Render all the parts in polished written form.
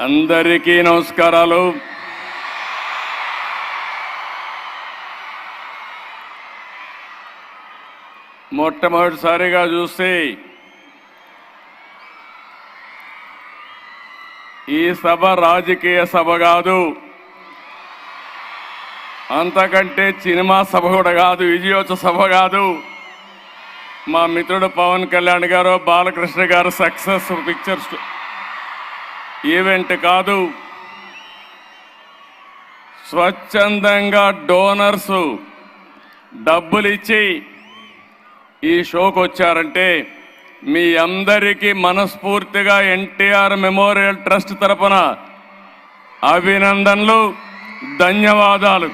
అందరికీ నమస్కారాలు. మొట్టమొదటిసారిగా చూస్తే ఈ సభ రాజకీయ సభ కాదు, అంతకంటే సినిమా సభ కూడా కాదు, విజయోత్సవ సభ కాదు. మా మిత్రుడు పవన్ కళ్యాణ్ గారు, బాలకృష్ణ గారు సక్సెస్ పిక్చర్స్ ఈవెంట్ కాదు. స్వచ్ఛందంగా డోనర్స్ డబ్బులు ఇచ్చి ఈ షోకు వచ్చారంటే మీ అందరికీ మనస్ఫూర్తిగా ఎన్టీఆర్ మెమోరియల్ ట్రస్ట్ తరపున అభినందనలు, ధన్యవాదాలు.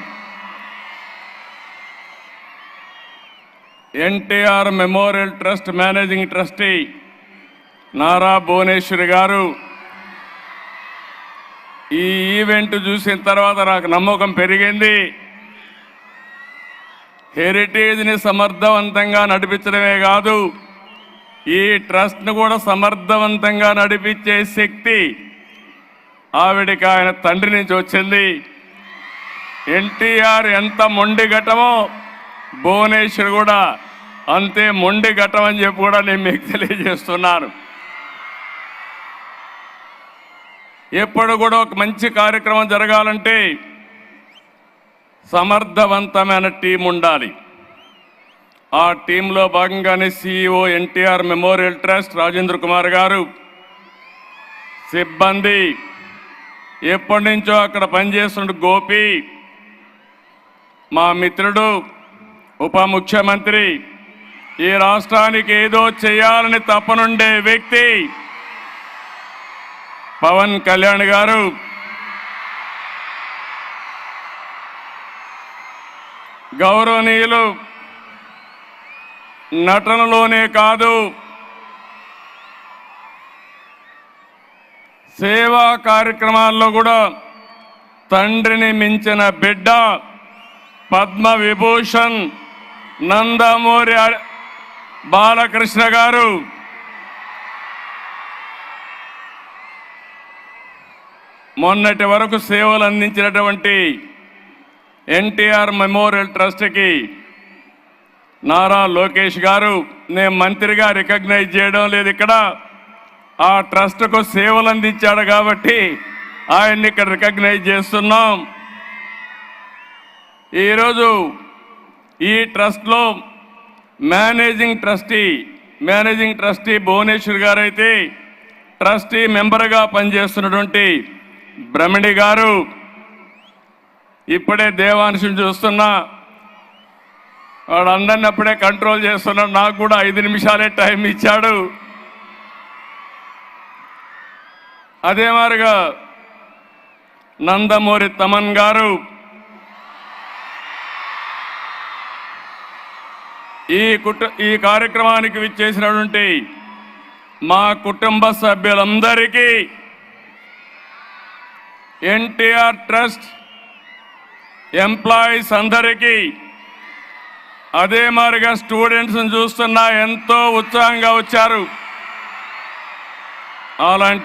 NTR memorial trust managing trustee Nara Bhuvaneswari గారు ఈ ఈవెంట్ చూసిన తర్వాత నాకు నమ్మకం పెరిగింది. హెరిటేజ్ని సమర్థవంతంగా నడిపించడమే కాదు, ఈ ట్రస్ట్ను కూడా సమర్థవంతంగా నడిపించే శక్తి ఆవిడికి ఆయన తండ్రి నుంచి వచ్చింది. ఎన్టీఆర్ ఎంత మొండి ఘటమో భువనేశ్వర్ కూడా అంతే మొండి ఘటం అని చెప్పి కూడా నేను మీకు తెలియజేస్తున్నాను. ఎప్పుడు కూడా ఒక మంచి కార్యక్రమం జరగాలంటే సమర్థవంతమైన టీం ఉండాలి. ఆ టీంలో భాగంగానే CEO NTR memorial trust Rajendra Kumar గారు, సిబ్బంది, ఎప్పటి నుంచో అక్కడ పనిచేస్తున్న గోపి, మా మిత్రుడు ఉప ముఖ్యమంత్రి, ఈ రాష్ట్రానికి ఏదో చేయాలని తపనుండే వ్యక్తి పవన్ కళ్యాణ్ గారు, గౌరవనీయులు నటనలోనే కాదు సేవా కార్యక్రమాల్లో కూడా తండ్రిని మించిన బిడ్డ పద్మ విభూషణ్ నందమూరి బాలకృష్ణ గారు. మొన్నటి వరకు సేవలు అందించినటువంటి ఎన్టీఆర్ మెమోరియల్ ట్రస్ట్కి నారా లోకేష్ గారు నేను మంత్రిగా రికగ్నైజ్ చేయడం లేదు, ఇక్కడ ఆ ట్రస్ట్కు సేవలు అందించాడు కాబట్టి ఆయన్ని ఇక్కడ రికగ్నైజ్ చేస్తున్నాం. ఈరోజు ఈ ట్రస్ట్లో మేనేజింగ్ ట్రస్టీ భువనేశ్వర్ గారు అయితే ట్రస్టీ మెంబర్గా పనిచేస్తున్నటువంటి బ్రహ్మణి గారు, ఇప్పుడే దేవాంశుని చూస్తున్నా, వాడు అందరిని అప్పుడే కంట్రోల్ చేస్తున్నాడు. నాకు కూడా 5 నిమిషాలే టైం ఇచ్చాడు. అదే మాదిరిగా నందమూరి తమన్ గారు, ఈ కార్యక్రమానికి విచ్చేసినటువంటి మా కుటుంబ సభ్యులందరికీ, ఎన్టీఆర్ ట్రస్ట్ ఎంప్లాయీస్ అందరికీ, అదే మాదిరిగా స్టూడెంట్స్ని చూస్తున్నా ఎంతో ఉత్సాహంగా వచ్చారు. అలాంటి